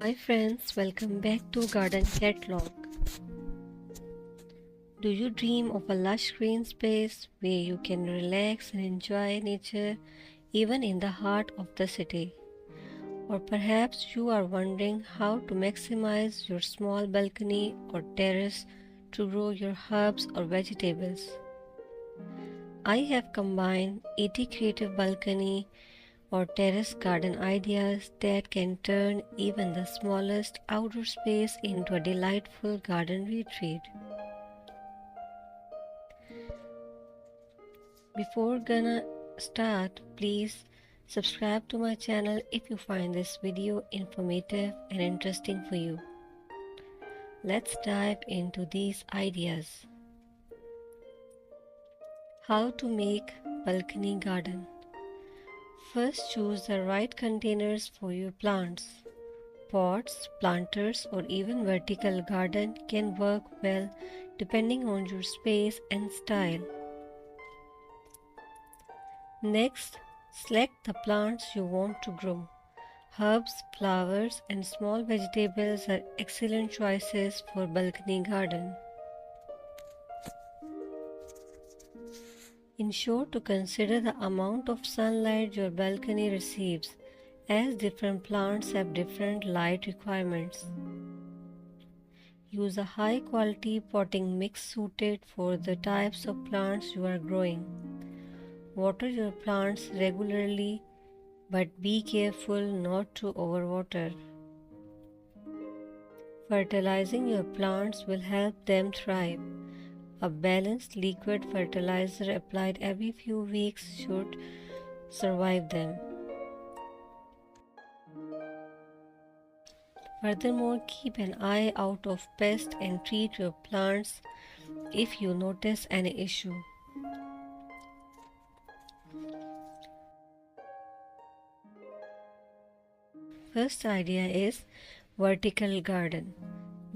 Hi friends, welcome back to Garden Catalog. Do you dream of a lush green space where you can relax and enjoy nature even in the heart of the city? Or perhaps you are wondering how to maximize your small balcony or terrace to grow your herbs or vegetables. I have combined 80 creative balcony or terrace garden ideas that can turn even the smallest outdoor space into a delightful garden retreat. Before gonna start, please subscribe to my channel if you find this video informative and interesting for you. Let's dive into these ideas. How to make balcony garden. First, choose the right containers for your plants. Pots, planters, or even vertical garden can work well depending on your space and style. Next, select the plants you want to grow. Herbs, flowers, and small vegetables are excellent choices for balcony garden. Ensure to consider the amount of sunlight your balcony receives, as different plants have different light requirements. Use a high quality potting mix suited for the types of plants you are growing. Water your plants regularly, but be careful not to overwater. Fertilizing your plants will help them thrive. A balanced liquid fertilizer applied every few weeks should survive them. Furthermore, keep an eye out of pests and treat your plants if you notice any issue. First idea is vertical garden.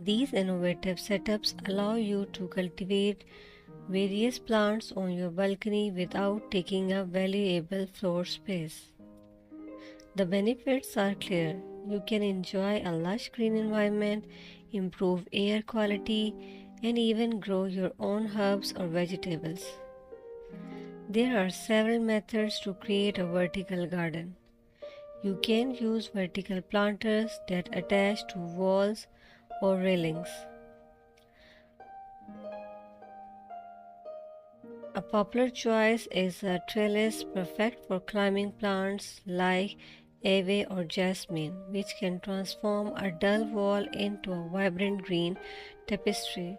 These innovative setups allow you to cultivate various plants on your balcony without taking up valuable floor space. The benefits are clear. You can enjoy a lush green environment, improve air quality, and even grow your own herbs or vegetables. There are several methods to create a vertical garden. You can use vertical planters that attach to walls or railings. A popular choice is a trellis perfect for climbing plants like ivy or jasmine, which can transform a dull wall into a vibrant green tapestry.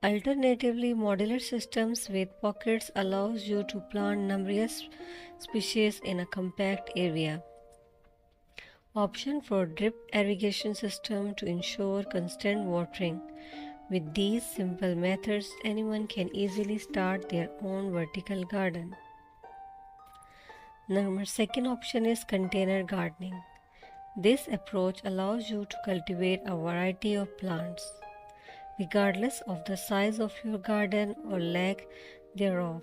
Alternatively, modular systems with pockets allows you to plant numerous species in a compact area. Option for drip irrigation system to ensure constant watering. With these simple methods, anyone can easily start their own vertical garden. Number second option is container gardening. This approach allows you to cultivate a variety of plants, regardless of the size of your garden or lack thereof.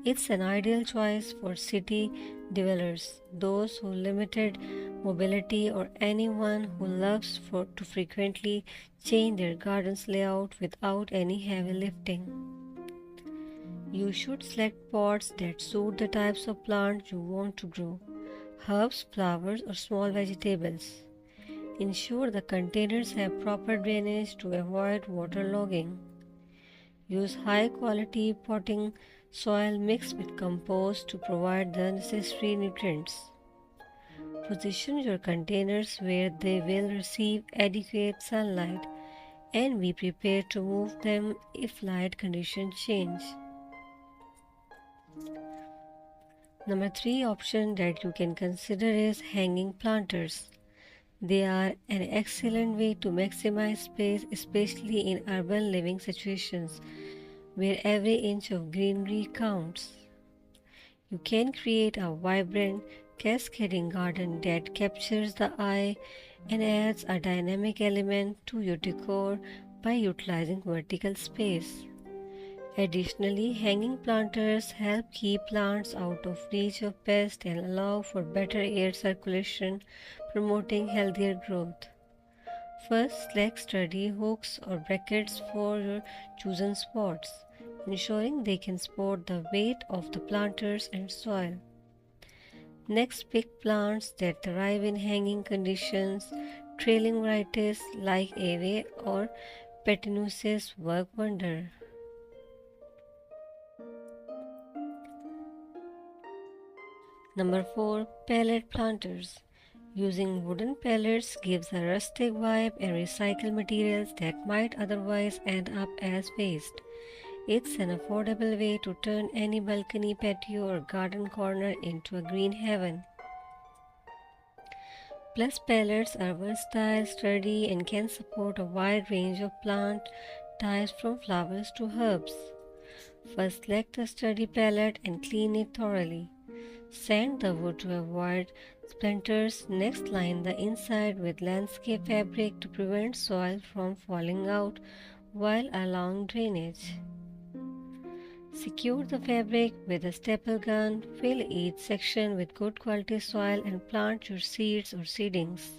It's an ideal choice for city dwellers, those who limited mobility, or anyone who loves to frequently change their garden's layout without any heavy lifting. You should select pots that suit the types of plants you want to grow, herbs, flowers, or small vegetables. Ensure the containers have proper drainage to avoid waterlogging. Use high quality potting soil mixed with compost to provide the necessary nutrients. Position your containers where they will receive adequate sunlight and be prepared to move them if light conditions change. Number 3 option that you can consider is hanging planters. They are an excellent way to maximize space, especially in urban living situations where every inch of greenery counts. You can create a vibrant, cascading garden that captures the eye and adds a dynamic element to your decor by utilizing vertical space. Additionally, hanging planters help keep plants out of reach of pests and allow for better air circulation, promoting healthier growth. First, select sturdy hooks or brackets for your chosen spots, ensuring they can support the weight of the planters and soil. Next, pick plants that thrive in hanging conditions. Trailing varieties like Ave or Petunisias work wonder. Number 4. Pallet planters. Using wooden pallets gives a rustic vibe and recycle materials that might otherwise end up as waste. It's an affordable way to turn any balcony, patio, or garden corner into a green heaven. Plus, pallets are versatile, sturdy, and can support a wide range of plant types from flowers to herbs. First, select a sturdy pallet and clean it thoroughly. Sand the wood to avoid splinters. Next, line the inside with landscape fabric to prevent soil from falling out while allowing drainage. Secure the fabric with a staple gun. Fill each section with good quality soil and plant your seeds or seedlings.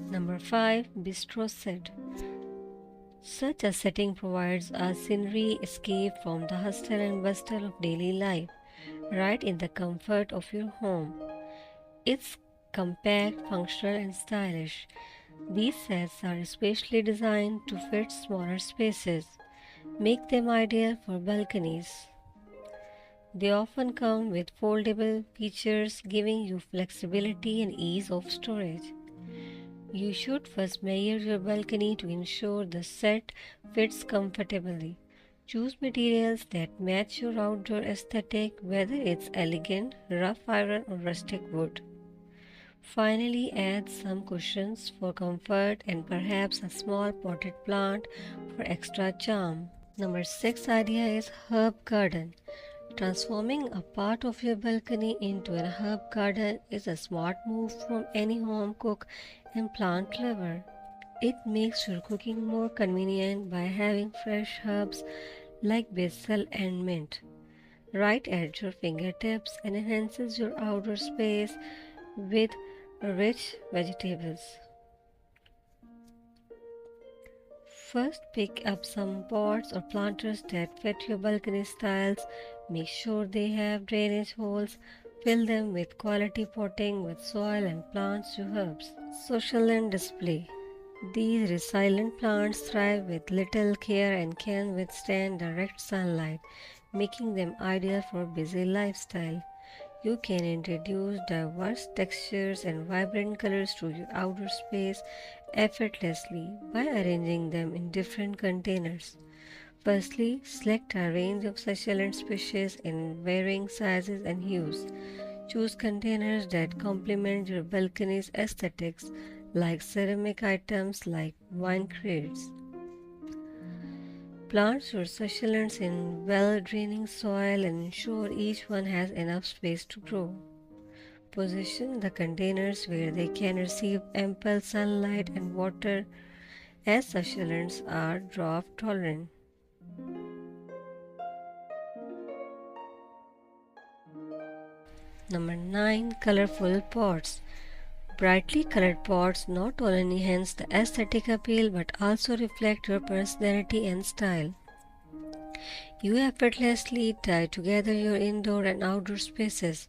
Number 5. Bistro set. Such a setting provides a scenery escape from the hustle and bustle of daily life, right in the comfort of your home. It's compact, functional, and stylish. These sets are especially designed to fit smaller spaces, make them ideal for balconies. They often come with foldable features, giving you flexibility and ease of storage. You should first measure your balcony to ensure the set fits comfortably. Choose materials that match your outdoor aesthetic, whether it's elegant, rough iron, or rustic wood. Finally, add some cushions for comfort and perhaps a small potted plant for extra charm. Number 6 idea is herb garden. Transforming a part of your balcony into a herb garden is a smart move from any home cook and plant lover. It makes your cooking more convenient by having fresh herbs like basil and mint right at your fingertips and enhances your outdoor space with rich vegetables. First, pick up some pots or planters that fit your balcony styles. Make sure they have drainage holes. Fill them with quality potting with soil and plants your herbs. Social and display. These resilient plants thrive with little care and can withstand direct sunlight, making them ideal for busy lifestyle. You can introduce diverse textures and vibrant colors to your outdoor space effortlessly by arranging them in different containers. Firstly, select a range of succulent species in varying sizes and hues. Choose containers that complement your balcony's aesthetics, like ceramic items like wine crates. Plant your succulents in well-draining soil and ensure each one has enough space to grow. Position the containers where they can receive ample sunlight and water, as succulents are drought tolerant. Number 9. Colorful pots. Brightly colored pots not only enhance the aesthetic appeal but also reflect your personality and style. You effortlessly tie together your indoor and outdoor spaces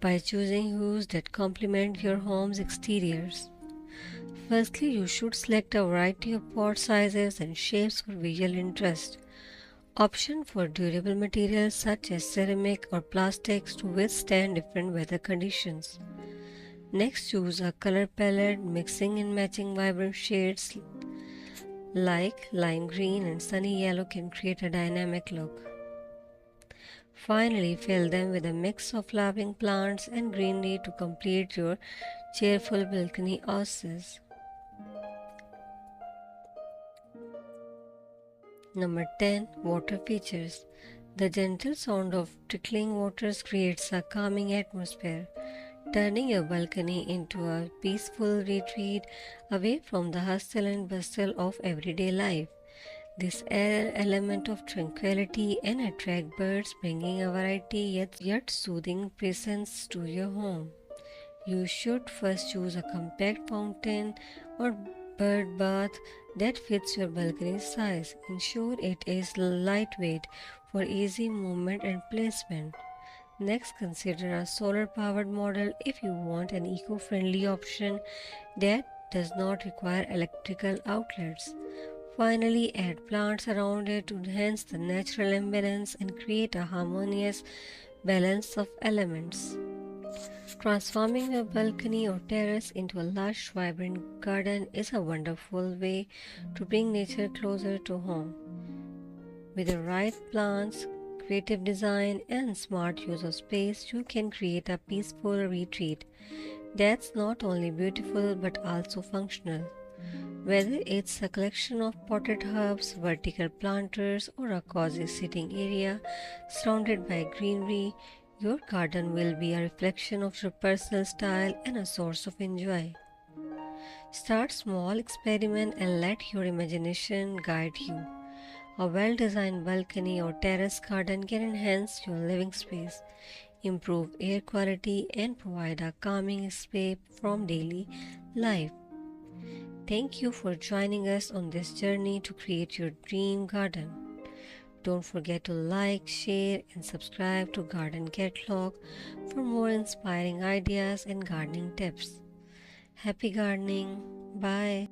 by choosing hues that complement your home's exteriors. Firstly, you should select a variety of pot sizes and shapes for visual interest. Option for durable materials such as ceramic or plastics to withstand different weather conditions. Next, choose a color palette, mixing and matching vibrant shades like lime green and sunny yellow can create a dynamic look. Finally, fill them with a mix of flowering plants and greenery to complete your cheerful balcony oasis. Number 10. Water features. The gentle sound of trickling waters creates a calming atmosphere, turning your balcony into a peaceful retreat away from the hustle and bustle of everyday life. This element of tranquility and attract birds, bringing a variety yet soothing presence to your home. You should first choose a compact fountain or bird bath that fits your balcony size. Ensure it is lightweight for easy movement and placement. Next, consider a solar powered model if you want an eco friendly option that does not require electrical outlets. Finally, add plants around it to enhance the natural ambience and create a harmonious balance of elements. Transforming your balcony or terrace into a lush, vibrant garden is a wonderful way to bring nature closer to home. With the right plants, creative design, and smart use of space, you can create a peaceful retreat that's not only beautiful but also functional. Whether it's a collection of potted herbs, vertical planters, or a cozy sitting area surrounded by greenery, your garden will be a reflection of your personal style and a source of enjoy. Start small, experiment, and let your imagination guide you. A well designed balcony or terrace garden can enhance your living space, improve air quality, and provide a calming escape from daily life. Thank you for joining us on this journey to create your dream garden. Don't forget to like, share, and subscribe to Garden Catalog for more inspiring ideas and gardening tips. Happy gardening! Bye!